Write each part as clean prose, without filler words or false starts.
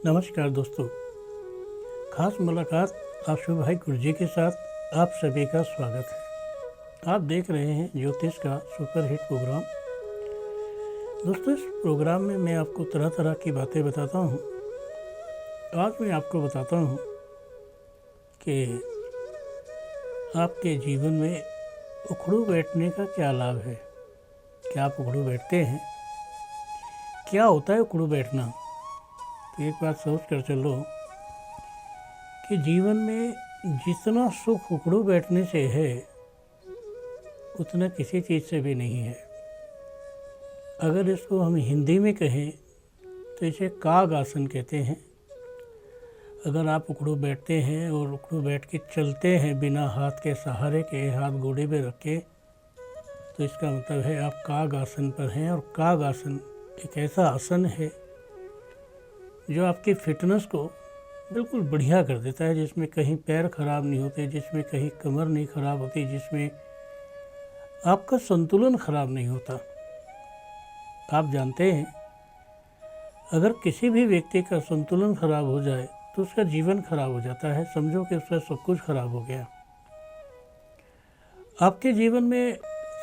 नमस्कार दोस्तों, खास मुलाकात आशु भाई गुरजी के साथ आप सभी का स्वागत है। आप देख रहे हैं ज्योतिष का सुपर हिट प्रोग्राम। दोस्तों, इस प्रोग्राम में मैं आपको तरह तरह की बातें बताता हूँ। आज मैं आपको बताता हूँ कि आपके जीवन में उखड़ू बैठने का क्या लाभ है। क्या आप उखड़ू बैठते हैं? क्या होता है उखड़ू बैठना? तो एक बात सोच कर चलो कि जीवन में जितना सुख उखड़ू बैठने से है उतना किसी चीज़ से भी नहीं है। अगर इसको हम हिंदी में कहें तो इसे काग आसन कहते हैं। अगर आप उखड़ू बैठते हैं और उखड़ू बैठ के चलते हैं बिना हाथ के सहारे के, हाथ गोड़े पे रख के, तो इसका मतलब है आप काग आसन पर हैं। और काग आसन एक ऐसा आसन है जो आपकी फिटनेस को बिल्कुल बढ़िया कर देता है, जिसमें कहीं पैर खराब नहीं होते, जिसमें कहीं कमर नहीं खराब होती, जिसमें आपका संतुलन खराब नहीं होता। आप जानते हैं, अगर किसी भी व्यक्ति का संतुलन खराब हो जाए तो उसका जीवन खराब हो जाता है। समझो कि उसका सब कुछ खराब हो गया। आपके जीवन में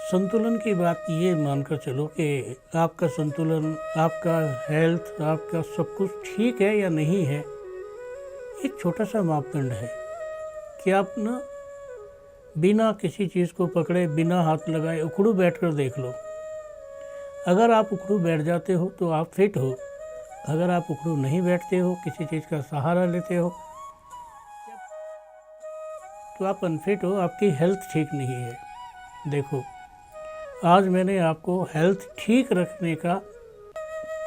संतुलन की बात ये मानकर चलो कि आपका संतुलन, आपका हेल्थ, आपका सब कुछ ठीक है या नहीं है। एक छोटा सा मापदंड है कि आप ना बिना किसी चीज़ को पकड़े, बिना हाथ लगाए उखड़ू बैठकर देख लो। अगर आप उखड़ू बैठ जाते हो तो आप फिट हो। अगर आप उखड़ू नहीं बैठते हो, किसी चीज़ का सहारा लेते हो, तो आप अनफिट हो, आपकी हेल्थ ठीक नहीं है। देखो, आज मैंने आपको हेल्थ ठीक रखने का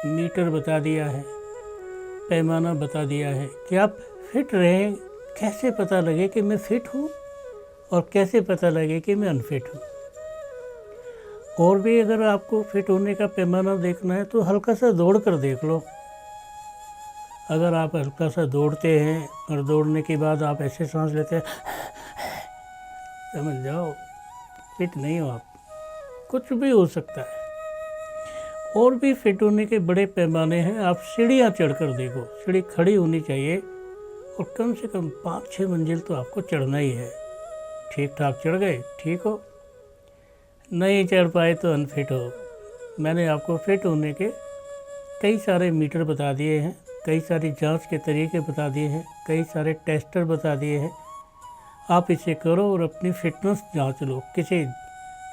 मीटर बता दिया है, पैमाना बता दिया है कि आप फिट रहें। कैसे पता लगे कि मैं फिट हूँ और कैसे पता लगे कि मैं अनफिट हूँ। और भी अगर आपको फिट होने का पैमाना देखना है तो हल्का सा दौड़ कर देख लो। अगर आप हल्का सा दौड़ते हैं और दौड़ने के बाद आप ऐसे सांस लेते हैं, समझ जाओ फिट नहीं हो आप। कुछ भी हो सकता है। और भी फिट होने के बड़े पैमाने हैं। आप सीढ़ियाँ चढ़कर देखो, सीढ़ी खड़ी होनी चाहिए और कम से कम 5-6 मंजिल तो आपको चढ़ना ही है। ठीक ठाक चढ़ गए, ठीक हो। नहीं चढ़ पाए तो अनफिट हो। मैंने आपको फिट होने के कई सारे मीटर बता दिए हैं, कई सारी जांच के तरीके बता दिए हैं, कई सारे टेस्टर बता दिए हैं। आप इसे करो और अपनी फिटनेस जांच लो। किसी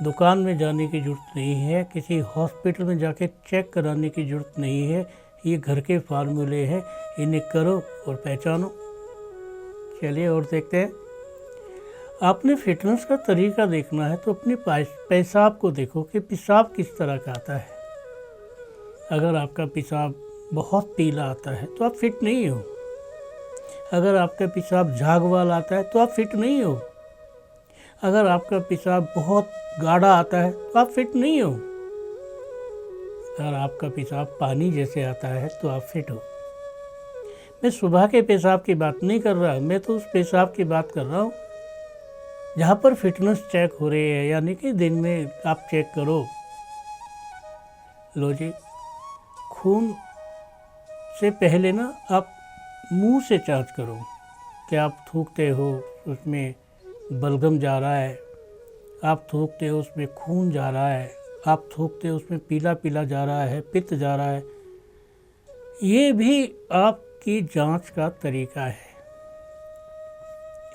दुकान में जाने की ज़रूरत नहीं है, किसी हॉस्पिटल में जाके चेक कराने की ज़रूरत नहीं है। ये घर के फार्मूले हैं, इन्हें करो और पहचानो। चलिए और देखते हैं। आपने फिटनेस का तरीका देखना है तो अपने पेशाब को देखो कि पेशाब किस तरह का आता है। अगर आपका पेशाब बहुत पीला आता है तो आप फिट नहीं हो। अगर आपका पेशाब झाग वाला आता है तो आप फिट नहीं हो। अगर आपका पेशाब बहुत गाढ़ा आता है तो आप फिट नहीं हो। अगर आपका पेशाब पानी जैसे आता है तो आप फिट हो। मैं सुबह के पेशाब की बात नहीं कर रहा, मैं तो उस पेशाब की बात कर रहा हूँ जहाँ पर फिटनेस चेक हो रही है, यानी कि दिन में आप चेक करो। लो जी, खून से पहले ना आप मुंह से जांच करो कि आप थूकते हो उसमें बलगम जा रहा है, आप थूकते हो उसमें खून जा रहा है, आप थूकते हो उसमें पीला पीला जा रहा है, पित्त जा रहा है। ये भी आपकी जांच का तरीका है।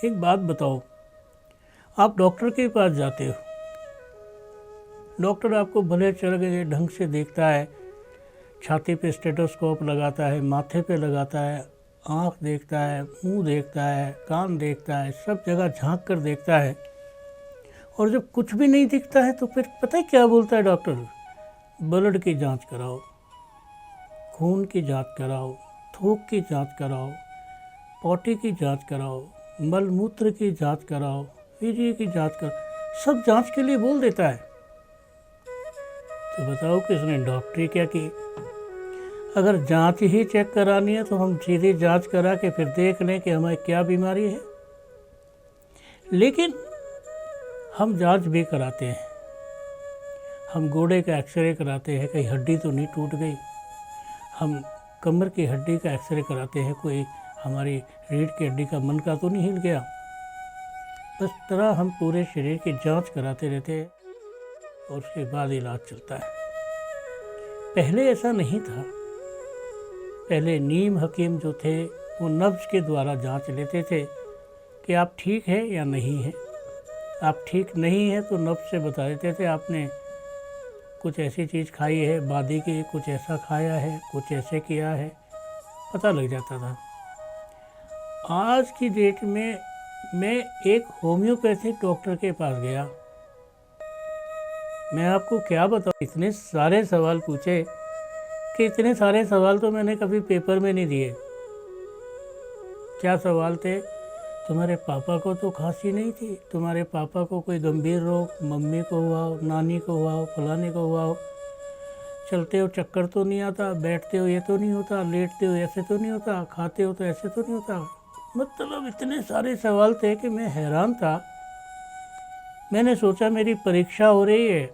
एक बात बताओ, आप डॉक्टर के पास जाते हो, डॉक्टर आपको भले चल गए ढंग से देखता है, छाती पे स्टेथोस्कोप लगाता है, माथे पे लगाता है, आँख देखता है, मुंह देखता है, कान देखता है, सब जगह झांक कर देखता है। और जब कुछ भी नहीं दिखता है तो फिर पता है क्या बोलता है डॉक्टर? ब्लड की जांच कराओ, खून की जांच कराओ, थूक की जांच कराओ, पॉटी की जांच कराओ, मल मूत्र की जांच कराओ, वीर्य की जांच कराओ। सब जांच के लिए बोल देता है। तो बताओ किसने डॉक्टरी क्या की? अगर जांच ही चेक करानी है तो हम सीधी जांच करा के फिर देख लें कि हमें क्या बीमारी है। लेकिन हम जांच भी कराते हैं। हम गोड़े का एक्सरे कराते हैं, कहीं हड्डी तो नहीं टूट गई। हम कमर की हड्डी का एक्सरे कराते हैं, कोई हमारी रीढ़ की हड्डी का मन का तो नहीं हिल गया। इस तरह हम पूरे शरीर की जांच कराते रहते हैं और उसके बाद इलाज चलता है। पहले ऐसा नहीं था। पहले नीम हकीम जो थे वो नब्ज के द्वारा जांच लेते थे कि आप ठीक है या नहीं है। आप ठीक नहीं है तो नब्ज से बता देते थे आपने कुछ ऐसी चीज़ खाई है, बादी की कुछ ऐसा खाया है, कुछ ऐसे किया है, पता लग जाता था। आज की डेट में मैं एक होम्योपैथिक डॉक्टर के पास गया। मैं आपको क्या बताऊँ, इतने सारे सवाल पूछे कि इतने सारे सवाल तो मैंने कभी पेपर में नहीं दिए। क्या सवाल थे? तुम्हारे पापा को तो खांसी नहीं थी, तुम्हारे पापा को कोई गंभीर रोग, मम्मी को हुआ हो, नानी को हुआ हो, फलाने को हुआ हो, चलते हो चक्कर तो नहीं आता, बैठते हो ये तो नहीं होता, लेटते हो ऐसे तो नहीं होता, खाते हो तो ऐसे तो नहीं होता। मतलब इतने सारे सवाल थे कि मैं हैरान था। मैंने सोचा मेरी परीक्षा हो रही है,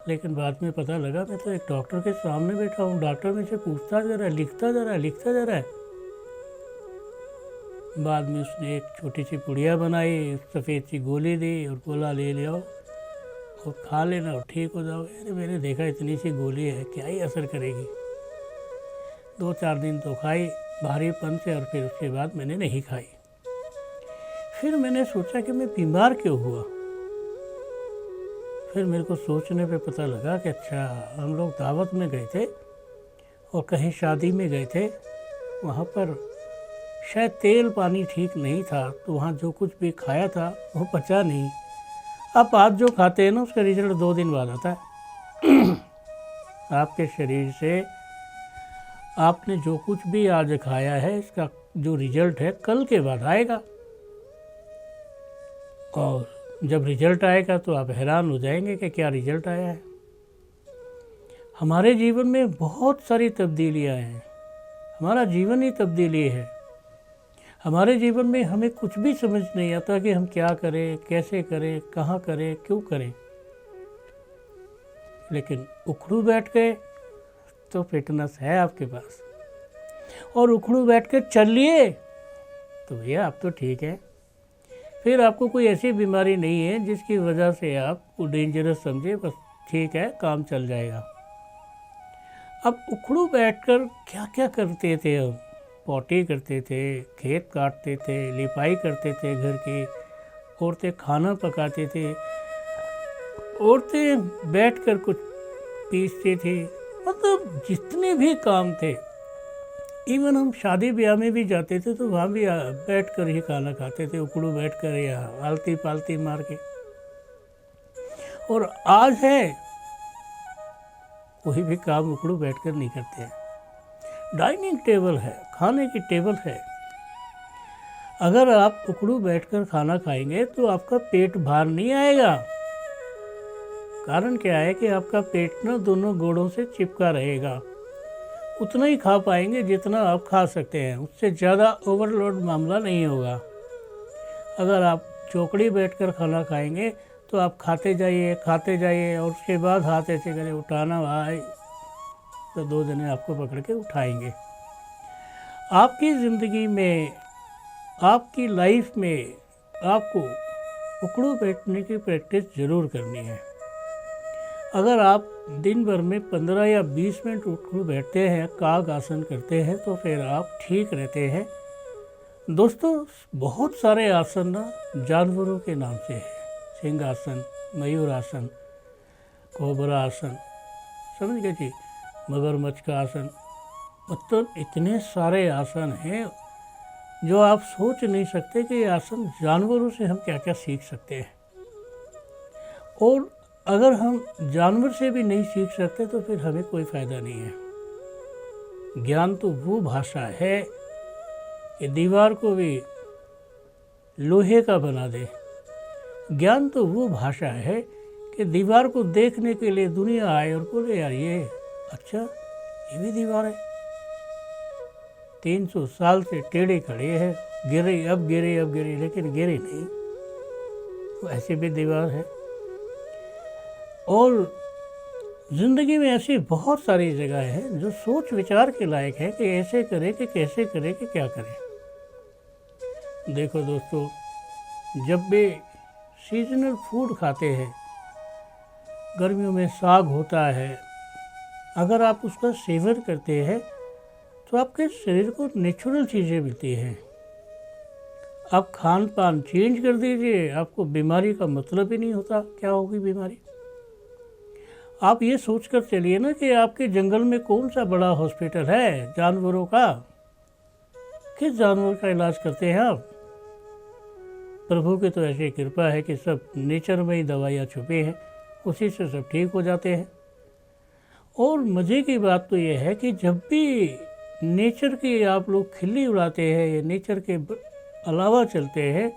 लेकिन बाद में पता लगा मैं तो एक डॉक्टर के सामने बैठा हूँ। डॉक्टर मुझसे पूछता जा रहा है, लिखता जा रहा है, लिखता जा रहा है। बाद में उसने एक छोटी सी पुड़िया बनाई, सफ़ेद सी गोली दी और बोला ले ले आओ और खा लेना और ठीक हो जाओगे। अरे मैंने देखा इतनी सी गोली है, क्या ही असर करेगी। 2-4 दिन तो खाई भारीपन से और फिर उसके बाद मैंने नहीं खाई। फिर मैंने सोचा कि मैं बीमार क्यों हुआ। फिर मेरे को सोचने पे पता लगा कि अच्छा, हम लोग दावत में गए थे और कहीं शादी में गए थे, वहाँ पर शायद तेल पानी ठीक नहीं था, तो वहाँ जो कुछ भी खाया था वो पचा नहीं। आप आज जो खाते हैं ना उसका रिजल्ट 2 दिन बाद आता है। आपके शरीर से आपने जो कुछ भी आज खाया है इसका जो रिजल्ट है कल के बाद आएगा, और जब रिजल्ट आएगा तो आप हैरान हो जाएंगे कि क्या रिजल्ट आया है। हमारे जीवन में बहुत सारी तब्दीलियां हैं। हमारा जीवन ही तब्दीली है। हमारे जीवन में हमें कुछ भी समझ नहीं आता कि हम क्या करें, कैसे करें, कहाँ करें, क्यों करें। लेकिन उखड़ू बैठ गए तो फिटनेस है आपके पास, और उखड़ू बैठ के चल लिए तो भैया आप तो ठीक है। फिर आपको कोई ऐसी बीमारी नहीं है जिसकी वजह से आप को डेंजरस समझे, बस ठीक है काम चल जाएगा। अब उखड़ू बैठकर क्या क्या करते थे हम? पॉटी करते थे, खेत काटते थे, लिपाई करते थे घर की, औरतें खाना पकाती थी, औरतें बैठकर कुछ पीसती थी, मतलब जितने भी काम थे। इवन हम शादी ब्याह में भी जाते थे तो वहाँ भी बैठ कर ही खाना खाते थे, उखड़ू बैठ कर या आलती पालती मार के। और आज है कोई भी काम उखड़ू बैठ कर नहीं करते हैं। डाइनिंग टेबल है, खाने की टेबल है। अगर आप उखड़ू बैठकर खाना खाएंगे तो आपका पेट भार नहीं आएगा। कारण क्या है कि आपका पेट ना दोनों गोड़ों से चिपका रहेगा। उतना ही खा पाएंगे जितना आप खा सकते हैं, उससे ज़्यादा ओवरलोड मामला नहीं होगा। अगर आप चौकड़ी बैठकर खाना खाएंगे तो आप खाते जाइए और उसके बाद हाथ ऐसे करें उठाना भाई, तो 2 जने आपको पकड़ के उठाएंगे। आपकी ज़िंदगी में, आपकी लाइफ में आपको उखड़ू बैठने की प्रैक्टिस ज़रूर करनी है। अगर आप दिन भर में 15 या 20 मिनट उखड़ू बैठते हैं, काग आसन करते हैं, तो फिर आप ठीक रहते हैं। दोस्तों, बहुत सारे आसन ना जानवरों के नाम से है। सिंहासन, मयूरासन, कोबरा आसन, समझ गए जी, मगरमच्छ का आसन। मतलब इतने सारे आसन हैं जो आप सोच नहीं सकते कि ये आसन जानवरों से हम क्या क्या सीख सकते हैं। और अगर हम जानवर से भी नहीं सीख सकते तो फिर हमें कोई फ़ायदा नहीं है। ज्ञान तो वो भाषा है कि दीवार को भी लोहे का बना दे। ज्ञान तो वो भाषा है कि दीवार को देखने के लिए दुनिया आए और बोले यार ये अच्छा, ये भी दीवार है। 300 साल से टेढ़े खड़े हैं, गिरे अब गिरे अब गिरे, लेकिन गिरे नहीं, तो ऐसे भी दीवार है। और ज़िंदगी में ऐसी बहुत सारी जगह हैं जो सोच विचार के लायक है कि ऐसे करें कि कैसे करें कि क्या करें। देखो दोस्तों, जब भी सीजनल फूड खाते हैं, गर्मियों में साग होता है, अगर आप उसका सेवन करते हैं तो आपके शरीर को नेचुरल चीज़ें मिलती हैं। आप खान पान चेंज कर दीजिए, आपको बीमारी का मतलब ही नहीं होता क्या होगी बीमारी। आप ये सोच कर चलिए ना कि आपके जंगल में कौन सा बड़ा हॉस्पिटल है जानवरों का, किस जानवर का इलाज करते हैं आप। प्रभु की तो ऐसी कृपा है कि सब नेचर में ही दवाइयाँ छुपी हैं, उसी से सब ठीक हो जाते हैं। और मज़े की बात तो ये है कि जब भी नेचर की आप लोग खिल्ली उड़ाते हैं या नेचर के अलावा चलते हैं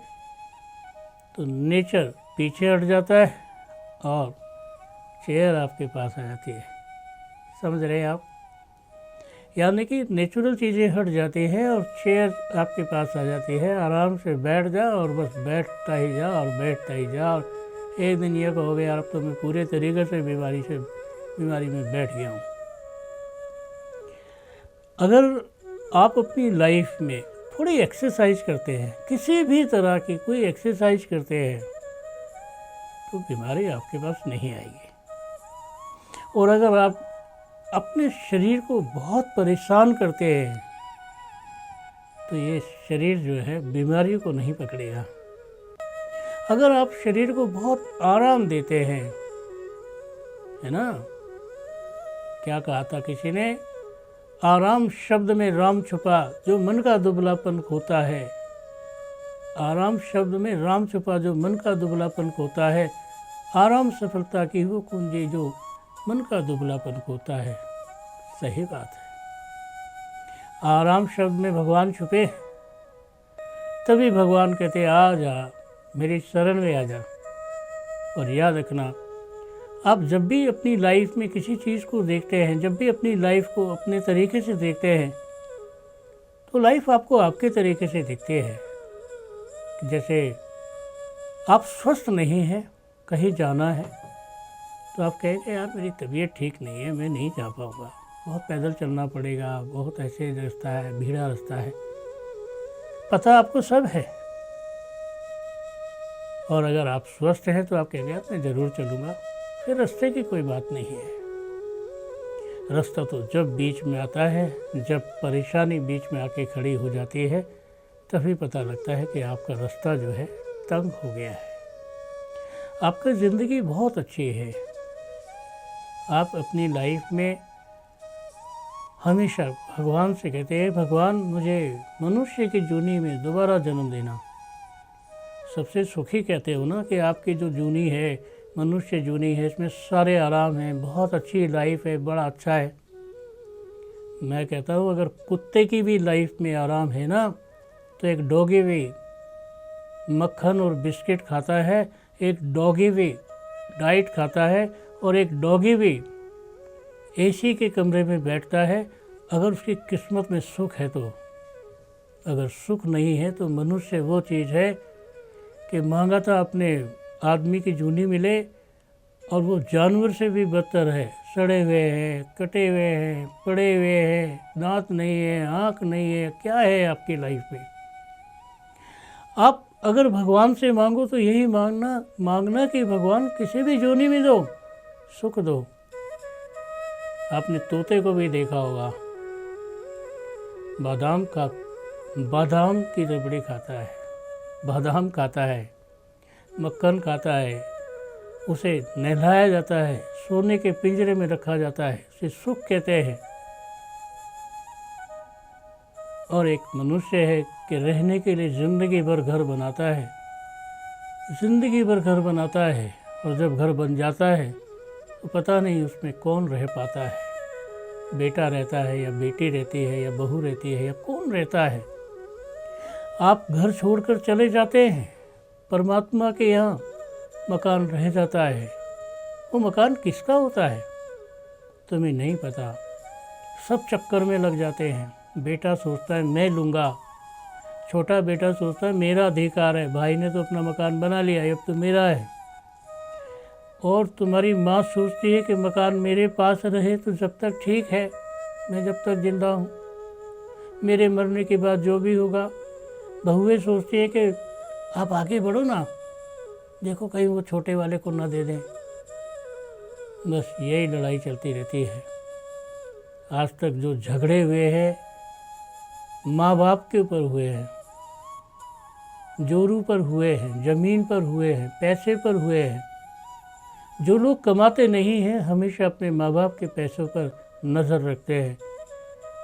तो नेचर पीछे हट जाता है और चेयर आपके पास आ जाती है। समझ रहे हैं आप? यानी कि नेचुरल चीज़ें हट जाती हैं और चेयर आपके पास आ जाती है। आराम से बैठ जा और बस बैठता ही जा और बैठता ही जा। और एक दिन ये कहोगे यार अब तो मैं पूरे तरीके से बीमारी में बैठ गया हूँ। अगर आप अपनी लाइफ में थोड़ी एक्सरसाइज करते हैं, किसी भी तरह की कोई एक्सरसाइज करते हैं, तो बीमारी आपके पास नहीं आएगी। और अगर आप अपने शरीर को बहुत परेशान करते हैं तो ये शरीर जो है बीमारियों को नहीं पकड़ेगा। अगर आप शरीर को बहुत आराम देते हैं, है ना, क्या कहा था किसी ने, आराम शब्द में राम छुपा जो मन का दुबलापन खोता है। आराम शब्द में राम छुपा जो मन का दुबलापन खोता है। आराम सफलता की वो कुंजी जो मन का दुबलापन खोता है। सही बात है। आराम शब्द में भगवान छुपे, तभी भगवान कहते आ जा मेरी शरण में आ जा। और याद रखना, आप जब भी अपनी लाइफ में किसी चीज़ को देखते हैं, जब भी अपनी लाइफ को अपने तरीके से देखते हैं, तो लाइफ आपको आपके तरीके से दिखती है। जैसे आप स्वस्थ नहीं हैं, कहीं जाना है, तो आप कहेंगे यार मेरी तबीयत ठीक नहीं है, मैं नहीं जा पाऊँगा, बहुत पैदल चलना पड़ेगा, बहुत ऐसे रास्ता है, भीड़ा रास्ता है। पता आपको सब है। और अगर आप स्वस्थ हैं तो आप कहेंगे यार मैं ज़रूर चलूँगा, फिर रास्ते की कोई बात नहीं है। रास्ता तो जब बीच में आता है, जब परेशानी बीच में आके खड़ी हो जाती है, तभी पता लगता है कि आपका रास्ता जो है तंग हो गया है। आपकी ज़िंदगी बहुत अच्छी है। आप अपनी लाइफ में हमेशा भगवान से कहते हैं भगवान मुझे मनुष्य की जूनी में दोबारा जन्म देना। सबसे सुखी कहते हो ना कि आपकी जो जूनी है, मनुष्य जूनी है, इसमें सारे आराम हैं, बहुत अच्छी लाइफ है, बड़ा अच्छा है। मैं कहता हूँ अगर कुत्ते की भी लाइफ में आराम है ना, तो एक डॉगी भी मक्खन और बिस्किट खाता है, एक डॉगी भी डाइट खाता है, और एक डॉगी भी एसी के कमरे में बैठता है, अगर उसकी किस्मत में सुख है तो। अगर सुख नहीं है तो मनुष्य वो चीज़ है कि मांगा था अपने आदमी की जूनी मिले, और वो जानवर से भी बदतर है। सड़े हुए हैं, कटे हुए हैं, पड़े हुए हैं, दांत नहीं है, आँख नहीं है, क्या है आपकी लाइफ में। आप अगर भगवान से मांगो तो यही मांगना कि भगवान किसी भी जोनी में दो, सुख दो। आपने तोते को भी देखा होगा, बादाम की रबड़ी खाता है, बादाम खाता है, मक्खन खाता है, उसे नहलाया जाता है, सोने के पिंजरे में रखा जाता है, उसे सुख कहते हैं। और एक मनुष्य है कि रहने के लिए ज़िंदगी भर घर बनाता है, ज़िंदगी भर घर बनाता है, और जब घर बन जाता है तो पता नहीं उसमें कौन रह पाता है। बेटा रहता है या बेटी रहती है या बहू रहती है या कौन रहता है। आप घर छोड़कर चले जाते हैं, परमात्मा के यहाँ मकान रह जाता है। वो मकान किसका होता है तुम्हें नहीं पता। सब चक्कर में लग जाते हैं। बेटा सोचता है मैं लूँगा, छोटा बेटा सोचता है मेरा अधिकार है, भाई ने तो अपना मकान बना लिया, अब तो मेरा है। और तुम्हारी माँ सोचती है कि मकान मेरे पास रहे तो जब तक ठीक है, मैं जब तक जिंदा हूँ, मेरे मरने के बाद जो भी होगा। बहुएं सोचती है कि आप आगे बढ़ो ना, देखो कहीं वो छोटे वाले को ना दे दें। बस यही लड़ाई चलती रहती है। आज तक जो झगड़े हुए हैं माँ बाप के ऊपर हुए हैं, जोरू पर हुए हैं, ज़मीन पर हुए हैं, पैसे पर हुए हैं। जो लोग कमाते नहीं हैं हमेशा अपने माँ बाप के पैसों पर नज़र रखते हैं।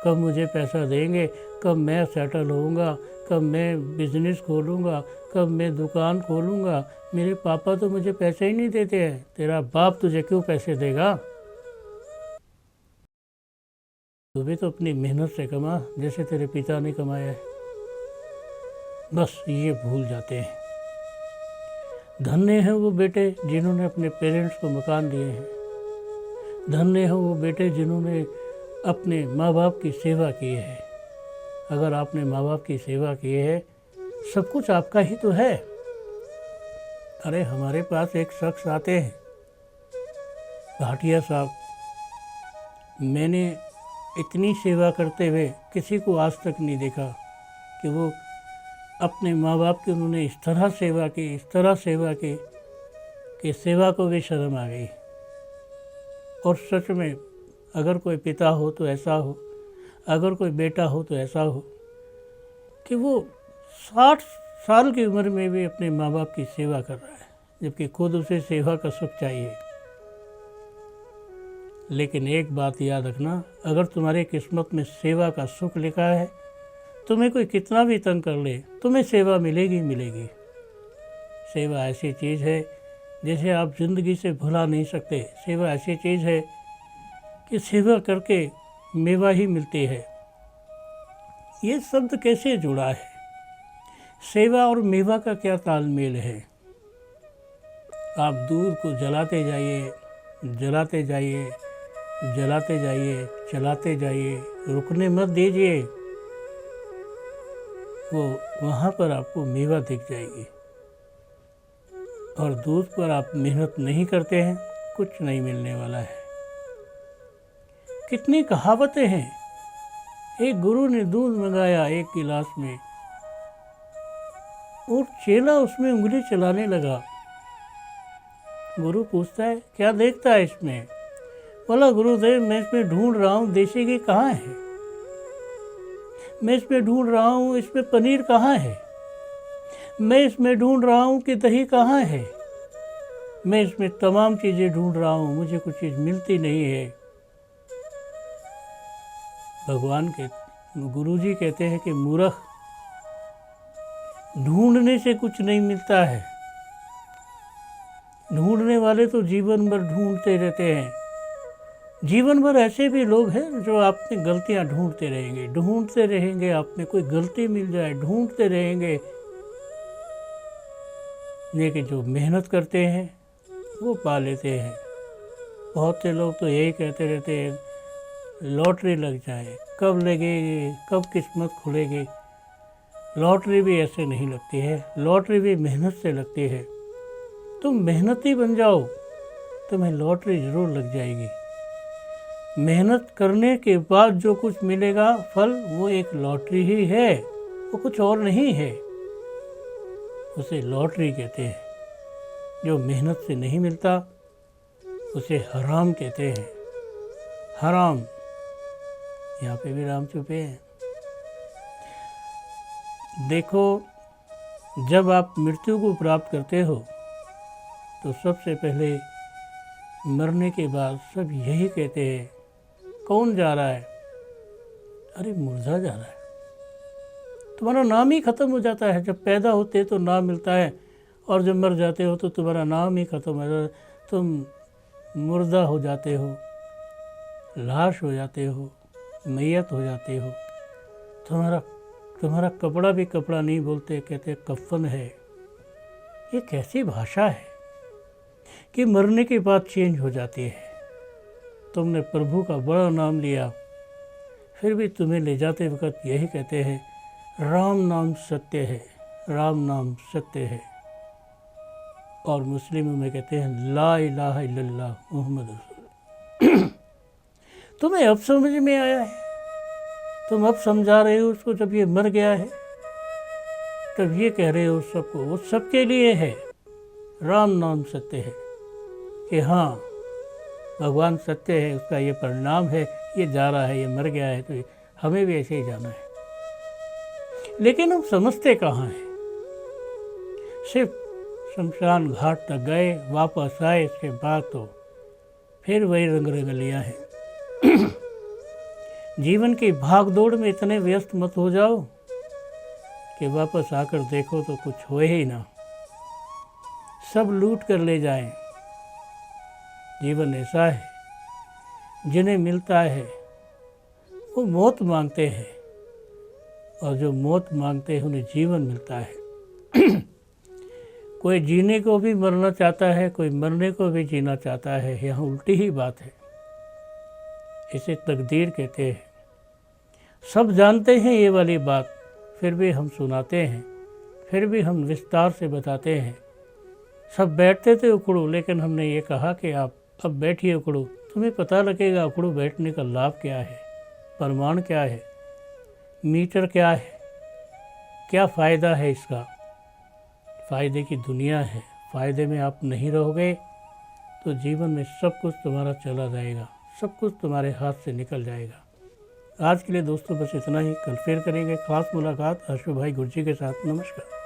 कब मुझे पैसा देंगे, कब मैं सेटल होऊंगा, कब मैं बिज़नेस खोलूंगा, कब मैं दुकान खोलूंगा। मेरे पापा तो मुझे पैसे ही नहीं देते हैं। तेरा बाप तुझे क्यों पैसे देगा? तू भी तो अपनी मेहनत से कमा जैसे तेरे पिता ने कमाया है। बस ये भूल जाते हैं। धन्य हैं वो बेटे जिन्होंने अपने पेरेंट्स को मकान दिए हैं। धन्य हैं वो बेटे जिन्होंने अपने माँ बाप की सेवा की है। अगर आपने माँ बाप की सेवा की है, सब कुछ आपका ही तो है। अरे हमारे पास एक शख्स आते हैं, भाटिया साहब। मैंने इतनी सेवा करते हुए किसी को आज तक नहीं देखा कि वो अपने माँ बाप की उन्होंने इस तरह सेवा की, इस तरह सेवा की कि सेवा को भी शर्म आ गई। और सच में अगर कोई पिता हो तो ऐसा हो, अगर कोई बेटा हो तो ऐसा हो कि वो 60 साल की उम्र में भी अपने माँ बाप की सेवा कर रहा है, जबकि खुद उसे सेवा का सुख चाहिए। लेकिन एक बात याद रखना, अगर तुम्हारी किस्मत में सेवा का सुख लिखा है, तुम्हें कोई कितना भी तंग कर ले, तुम्हें सेवा मिलेगी मिलेगी। सेवा ऐसी चीज़ है जिसे आप ज़िंदगी से भुला नहीं सकते। सेवा ऐसी चीज़ है कि सेवा करके मेवा ही मिलती है। ये शब्द कैसे जुड़ा है? सेवा और मेवा का क्या तालमेल है? आप दूध को जलाते जाइए, जलाते जाइए, जलाते जाइए, चलाते जाइए, रुकने मत दीजिए। वो वहाँ पर आपको मेवा दिख जाएगी। और दूध पर आप मेहनत नहीं करते हैं, कुछ नहीं मिलने वाला है। कितनी कहावतें हैं। एक गुरु ने दूध मंगाया एक गिलास में और चेला उसमें उंगली चलाने लगा। गुरु पूछता है, क्या देखता है इसमें? बोला, गुरुदेव मैं इसमें ढूंढ रहा हूँ देसी घी कहाँ है, मैं इसमें ढूंढ रहा हूँ इसमें पनीर कहाँ है, मैं इसमें ढूंढ रहा हूँ कि दही कहाँ है, मैं इसमें तमाम चीज़ें ढूंढ रहा हूँ, मुझे कुछ चीज़ मिलती नहीं है। भगवान के गुरुजी कहते हैं कि मूर्ख, ढूंढने से कुछ नहीं मिलता है। ढूंढने वाले तो जीवन भर ढूंढते रहते हैं। जीवन भर ऐसे भी लोग हैं जो आप में गलतियां ढूंढते रहेंगे, ढूंढते रहेंगे, आप में कोई गलती मिल जाए, ढूंढते रहेंगे। लेकिन जो मेहनत करते हैं वो पा लेते हैं। बहुत से लोग तो यही कहते रहते हैं, लॉटरी लग जाए, कब लगेगी, कब किस्मत खुलेगी। लॉटरी भी ऐसे नहीं लगती है, लॉटरी भी मेहनत से लगती है। तुम मेहनती बन जाओ, तुम्हें लॉटरी ज़रूर लग जाएगी। मेहनत करने के बाद जो कुछ मिलेगा फल, वो एक लॉटरी ही है, वो कुछ और नहीं है। उसे लॉटरी कहते हैं। जो मेहनत से नहीं मिलता उसे हराम कहते हैं। हराम, यहाँ पे भी राम छुपे हैं। देखो, जब आप मृत्यु को प्राप्त करते हो तो सबसे पहले मरने के बाद सब यही कहते हैं, कौन जा रहा है? अरे मुर्दा जा रहा है। तुम्हारा नाम ही ख़त्म हो जाता है। जब पैदा होते तो नाम मिलता है और जब मर जाते हो तो तुम्हारा नाम ही ख़त्म हो जाता है। तुम मुर्दा हो जाते हो, लाश हो जाते हो, मैयत हो जाते हो। तुम्हारा कपड़ा भी कपड़ा नहीं बोलते, कहते कफन है। ये कैसी भाषा है कि मरने के बाद चेंज हो जाती है। तुमने प्रभु का बड़ा नाम लिया, फिर भी तुम्हें ले जाते वक्त यही कहते हैं, राम नाम सत्य है, राम नाम सत्य है। और मुस्लिमों में कहते हैं ला इलाहा इल्लल्लाह मुहम्मद रसूल। तुम्हें अब समझ में आया है, तुम अब समझा रहे हो उसको जब ये मर गया है, तब ये कह रहे हो सबको, वो सबके लिए है। राम नाम सत्य है कि हाँ भगवान सत्य है, उसका ये परिणाम है, ये जा रहा है, ये मर गया है, तो हमें भी ऐसे ही जाना है। लेकिन हम समझते कहाँ हैं? सिर्फ शमशान घाट तक गए, वापस आए, इसके बाद तो फिर वही रंग रंगलियाँ हैं। जीवन की भाग दौड़ में इतने व्यस्त मत हो जाओ कि वापस आकर देखो तो कुछ हो ही ना, सब लूट कर ले जाएं। जीवन ऐसा है, जिन्हें मिलता है वो मौत मांगते हैं, और जो मौत मांगते हैं उन्हें जीवन मिलता है। कोई जीने को भी मरना चाहता है, कोई मरने को भी जीना चाहता है, यहाँ उल्टी ही बात है। इसे तकदीर कहते हैं। सब जानते हैं ये वाली बात, फिर भी हम सुनाते हैं, फिर भी हम विस्तार से बताते हैं। सब बैठते थे उखड़ू, लेकिन हमने ये कहा कि आप अब बैठिए उखड़ू, तुम्हें पता लगेगा उखड़ू बैठने का लाभ क्या है, प्रमाण क्या है, मीटर क्या है, क्या फ़ायदा है इसका। फ़ायदे की दुनिया है, फ़ायदे में आप नहीं रहोगे तो जीवन में सब कुछ तुम्हारा चला जाएगा, सब कुछ तुम्हारे हाथ से निकल जाएगा। आज के लिए दोस्तों बस इतना ही। कल फिर करेंगे खास मुलाकात आशु भाई गुरजी के साथ। नमस्कार।